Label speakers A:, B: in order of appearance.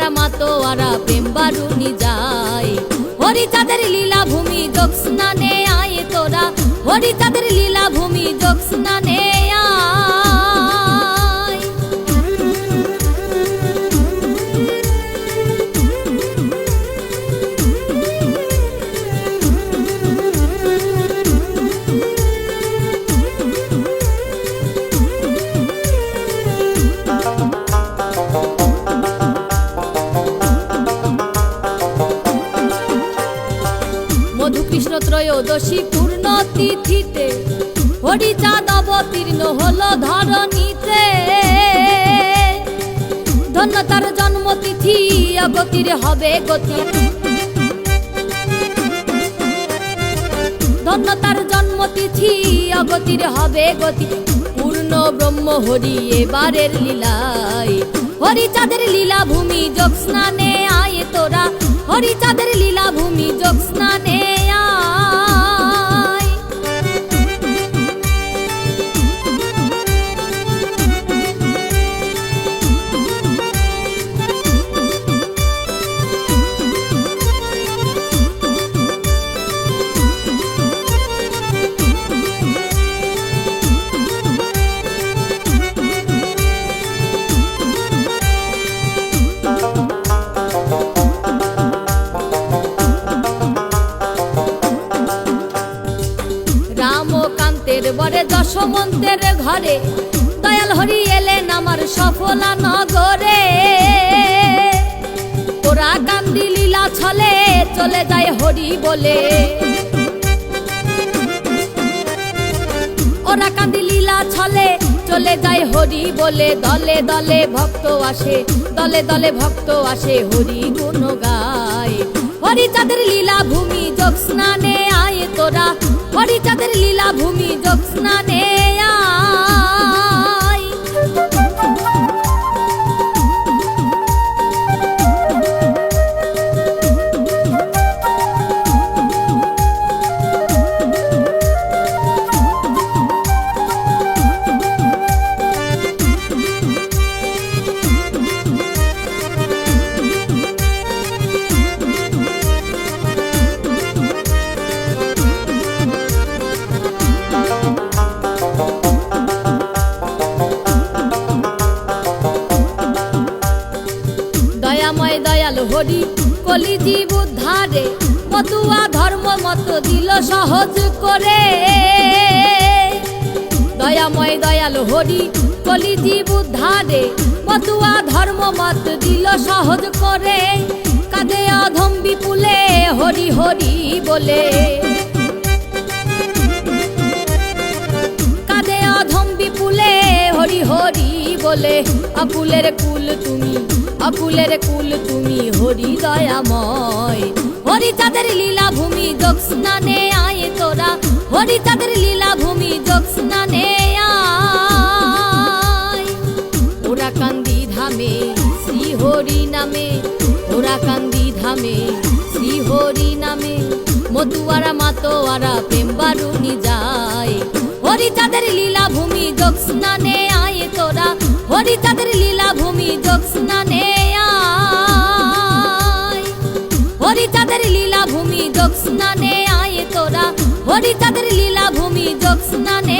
A: মতুয়ারা মাতোয়ারা প্রেম বারুনি যায়। হরিচাঁদের লীলা ভূমি জ্যোৎস্নানে আয় তোরা, হরিচাঁদের লীলা ভূমি জ্যোৎস্নানে আয়। মধুকৃষ্ণ ত্রয়োদশী পূর্ণ তিথিতে হরিচাঁদ অবতীর্ণ হলো ধরণীতে। ধন্য তার জন্মতিথি অগতির হবে গতি, ধন্য তার জন্মতিথি অগতির হবে গতি। পূর্ণ ব্রহ্ম হরি এবারের লীলায়, হরিচাঁদের লীলা ভূমি জ্যোৎস্নানে আয় তোরা, হরিচাঁদের লীলা ভূমি জ্যোৎস্নানে আয়। রামকান্তের বরে যশোমন্তের ঘরে দয়াল হরি এলেন আমার সফলা নগরে। ওরা কান্দি লীলা ছলে চলে যায় হরি বলে, ওরা কান্দি লীলা ছলে চলে যায় হরি বলে। দলে দলে ভক্ত আসে, দলে দলে ভক্ত আসে হরি গুণ গায়। হরিচাঁদের লীলা ভূমি জ্যোৎস্নানে আয় তোরা, হরিচাঁদের লীলা ভূমি জ্যোৎস্নানে আয়। দয়াময় দয়াল হরি কলিজীব উদ্ধারে, মতুয়া ধর্ম মত দিল সহজ করে। দয়াময় দয়াল হরি কলিজীব উদ্ধারে, মতুয়া ধর্ম মত দিল সহজ করে। কাঁদে অধম বিপুলে হরি হরি বলে, কাঁদে অধম বিপুলে হরি হরি বলে। আকুলের কুল তুমি, আকুলের কুল তুমি হরি দয়াময়। হরিচাঁদের লীলা ভূমি জ্যোৎস্নানে আয় তোরা, হরিচাঁদের লীলা ভূমি জ্যোৎস্নানে আয়। ওরা কান্দি ধামে শ্রী হরি নামে, ওরা কান্দি ধামে শ্রী হরি নামে। মতুয়ারা মাতোয়ারা প্রেম বারুনি যায়। হরিচাঁদের লীলা ভূমি জ্যোৎস্নানে আয় তোরা, হরিচাঁদের লীলা ভূমি জ্যোৎস্নানে আয়। হরিচাঁদের লীলা ভূমি জ্যোৎস্নানে আয় তোরা, হরিচাঁদের লীলা ভূমি জ্যোৎস্নানে